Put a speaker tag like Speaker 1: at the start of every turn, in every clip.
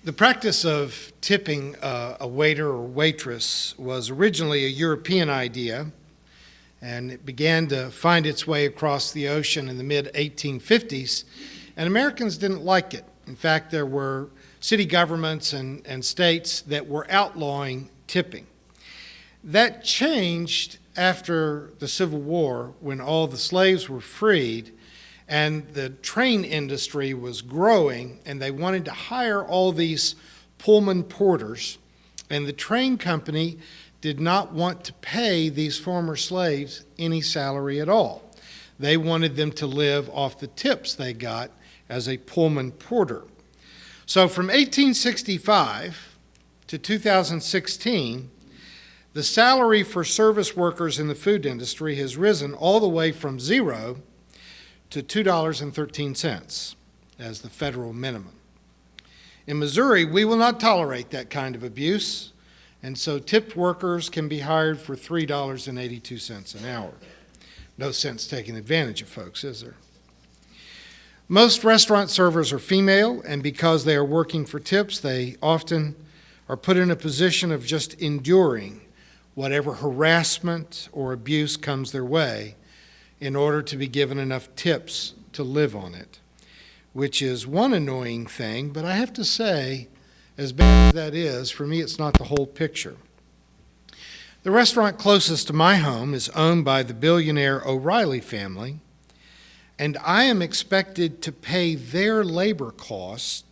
Speaker 1: The practice of tipping a waiter or waitress was originally a European idea, and it began to find its way across the ocean in the mid-1850s, and Americans didn't like it. In fact, there were city governments and states that were outlawing tipping. That changed after the Civil War, when all the slaves were freed and the train industry was growing, and they wanted to hire all these Pullman porters, and the train company did not want to pay these former slaves any salary at all. They wanted them to live off the tips they got as a Pullman porter. So from 1865 to 2016, the salary for service workers in the food industry has risen all the way from $0 to $2.13 as the federal minimum. In Missouri, we will not tolerate that kind of abuse, and so tipped workers can be hired for $3.82 an hour. No sense taking advantage of folks, is there? Most restaurant servers are female, and because they are working for tips, they often are put in a position of just enduring whatever harassment or abuse comes their way in order to be given enough tips to live on it, which is one annoying thing, but I have to say, as bad as that is, for me it's not the whole picture. The restaurant closest to my home is owned by the billionaire O'Reilly family, and I am expected to pay their labor costs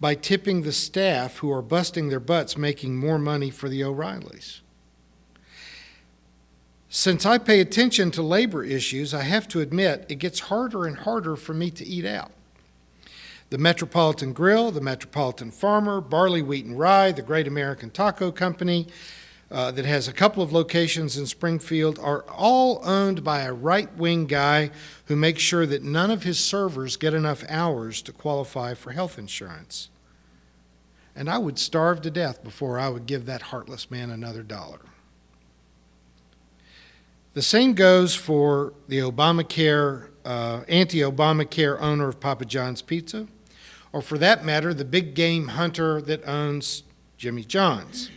Speaker 1: by tipping the staff who are busting their butts making more money for the O'Reillys. Since I pay attention to labor issues, I have to admit it gets harder and harder for me to eat out. The Metropolitan Grill, the Metropolitan Farmer, Barley, Wheat, and Rye, the Great American Taco Company, that has a couple of locations in Springfield, are all owned by a right-wing guy who makes sure that none of his servers get enough hours to qualify for health insurance. And I would starve to death before I would give that heartless man another dollar. The same goes for the Obamacare, anti-Obamacare owner of Papa John's Pizza, or for that matter, the big game hunter that owns Jimmy John's.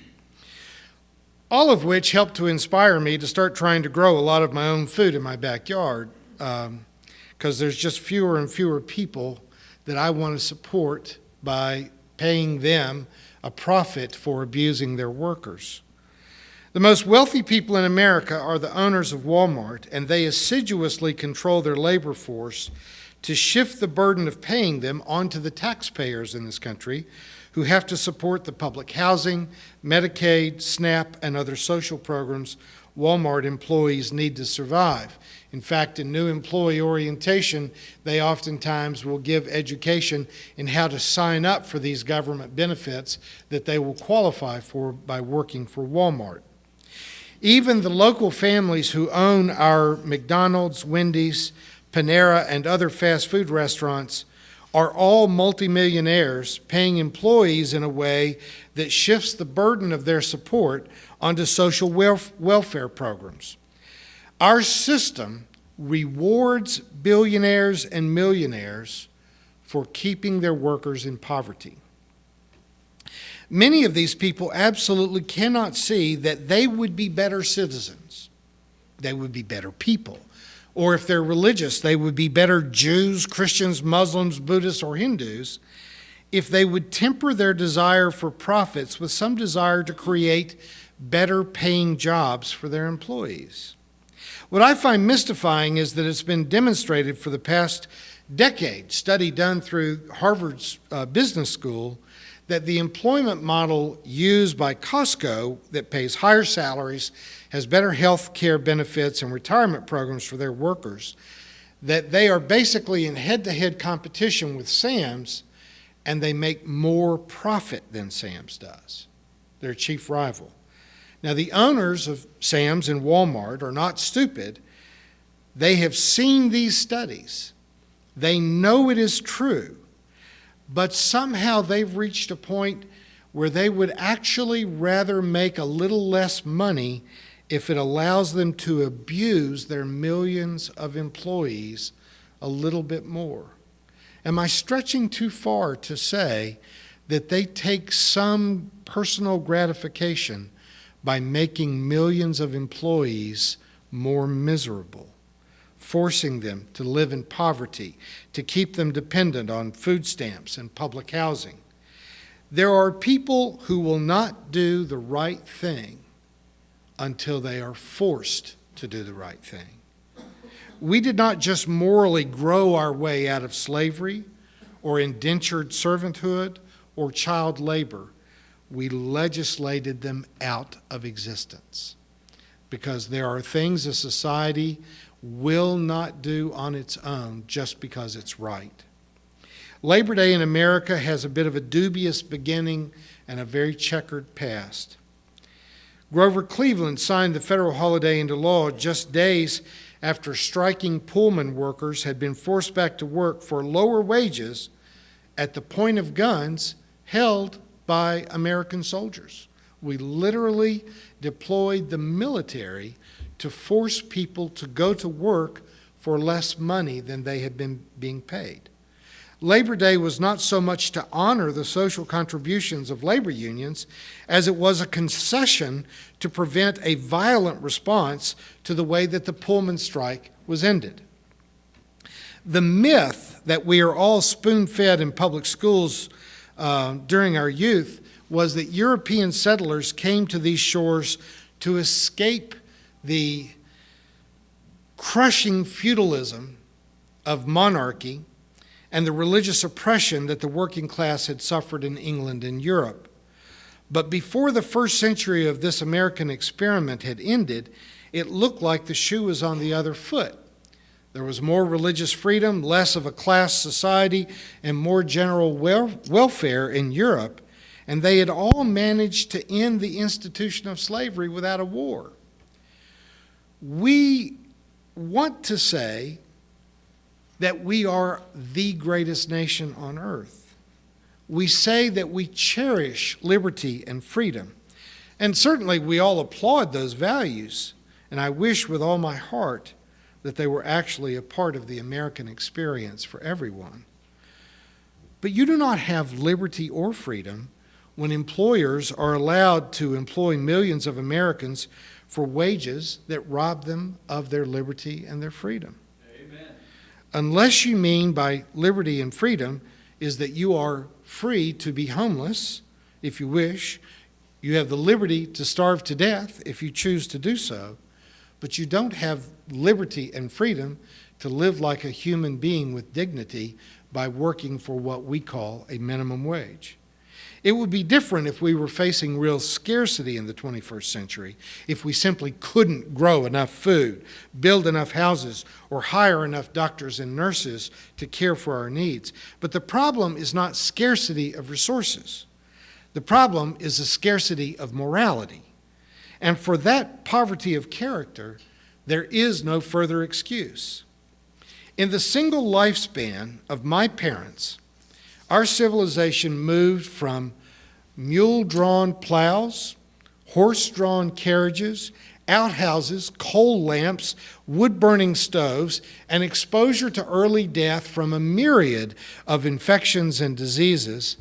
Speaker 1: All of which helped to inspire me to start trying to grow a lot of my own food in my backyard, because there's just fewer and fewer people that I want to support by paying them a profit for abusing their workers. The most wealthy people in America are the owners of Walmart, and they assiduously control their labor force to shift the burden of paying them onto the taxpayers in this country, who have to support the public housing, Medicaid, SNAP, and other social programs Walmart employees need to survive. In fact, in new employee orientation, they oftentimes will give education in how to sign up for these government benefits that they will qualify for by working for Walmart. Even the local families who own our McDonald's, Wendy's, Panera, and other fast food restaurants are all multimillionaires paying employees in a way that shifts the burden of their support onto social welfare programs. Our system rewards billionaires and millionaires for keeping their workers in poverty. Many of these people absolutely cannot see that they would be better citizens. They would be better people. Or if they're religious, they would be better Jews, Christians, Muslims, Buddhists, or Hindus if they would temper their desire for profits with some desire to create better paying jobs for their employees. What I find mystifying is that it's been demonstrated for the past decade, study done through Harvard's business school, that the employment model used by Costco that pays higher salaries, has better health care benefits and retirement programs for their workers, that they are basically in head-to-head competition with Sam's, and they make more profit than Sam's does, their chief rival. Now, the owners of Sam's and Walmart are not stupid. They have seen these studies. They know it is true. But somehow they've reached a point where they would actually rather make a little less money if it allows them to abuse their millions of employees a little bit more. Am I stretching too far to say that they take some personal gratification by making millions of employees more miserable, forcing them to live in poverty, to keep them dependent on food stamps and public housing. There are people who will not do the right thing until they are forced to do the right thing. We did not just morally grow our way out of slavery or indentured servanthood or child labor. We legislated them out of existence because there are things a society will not do on its own just because it's right. Labor Day in America has a bit of a dubious beginning and a very checkered past. Grover Cleveland signed the federal holiday into law just days after striking Pullman workers had been forced back to work for lower wages at the point of guns held by American soldiers. We literally deployed the military to force people to go to work for less money than they had been being paid. Labor Day was not so much to honor the social contributions of labor unions as it was a concession to prevent a violent response to the way that the Pullman strike was ended. The myth that we are all spoon-fed in public schools during our youth was that European settlers came to these shores to escape the crushing feudalism of monarchy and the religious oppression that the working class had suffered in England and Europe. But before the first century of this American experiment had ended, it looked like the shoe was on the other foot. There was more religious freedom, less of a class society, and more general welfare in Europe, and they had all managed to end the institution of slavery without a war. We want to say that we are the greatest nation on earth. We say that we cherish liberty and freedom. And certainly we all applaud those values. And I wish with all my heart that they were actually a part of the American experience for everyone. But you do not have liberty or freedom when employers are allowed to employ millions of Americans for wages that rob them of their liberty and their freedom. Unless you mean by liberty and freedom is that you are free to be homeless if you wish, you have the liberty to starve to death if you choose to do so, but you don't have liberty and freedom to live like a human being with dignity by working for what we call a minimum wage. It would be different if we were facing real scarcity in the 21st century, if we simply couldn't grow enough food, build enough houses, or hire enough doctors and nurses to care for our needs. But the problem is not scarcity of resources. The problem is a scarcity of morality. And for that poverty of character, there is no further excuse. In the single lifespan of my parents, our civilization moved from mule-drawn plows, horse-drawn carriages, outhouses, coal lamps, wood-burning stoves, and exposure to early death from a myriad of infections and diseases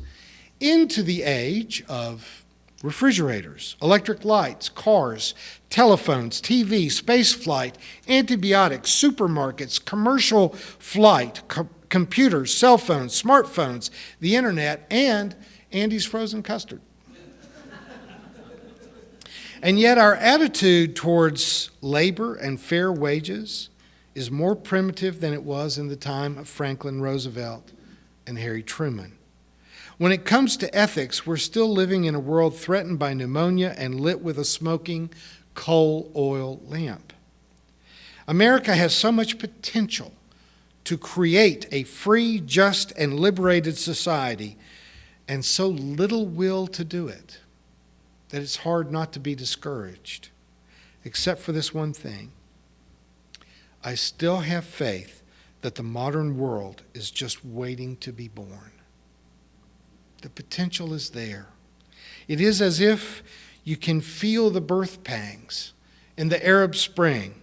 Speaker 1: into the age of refrigerators, electric lights, cars, telephones, TV, space flight, antibiotics, supermarkets, commercial flight, computers, cell phones, smartphones, the internet, and Andy's frozen custard. And yet our attitude towards labor and fair wages is more primitive than it was in the time of Franklin Roosevelt and Harry Truman. When it comes to ethics, we're still living in a world threatened by pneumonia and lit with a smoking coal oil lamp. America has so much potential to create a free, just, and liberated society, and so little will to do it that it's hard not to be discouraged, except for this one thing. I still have faith that the modern world is just waiting to be born. The potential is there. It is as if you can feel the birth pangs in the Arab Spring,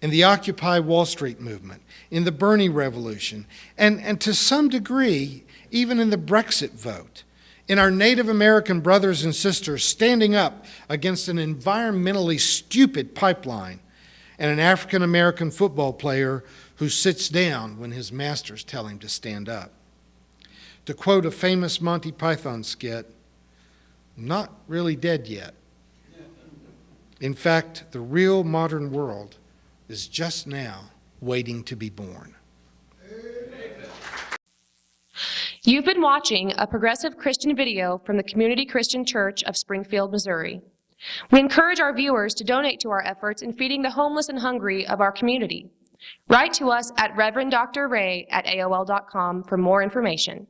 Speaker 1: in the Occupy Wall Street movement, in the Bernie Revolution, and to some degree, even in the Brexit vote, in our Native American brothers and sisters standing up against an environmentally stupid pipeline, and an African American football player who sits down when his masters tell him to stand up. To quote a famous Monty Python skit, "Not really dead yet." In fact, the real modern world is just now waiting to be born.
Speaker 2: You've been watching a progressive Christian video from the Community Christian Church of Springfield, Missouri. We encourage our viewers to donate to our efforts in feeding the homeless and hungry of our community. Write to us at reverenddray@aol.com for more information.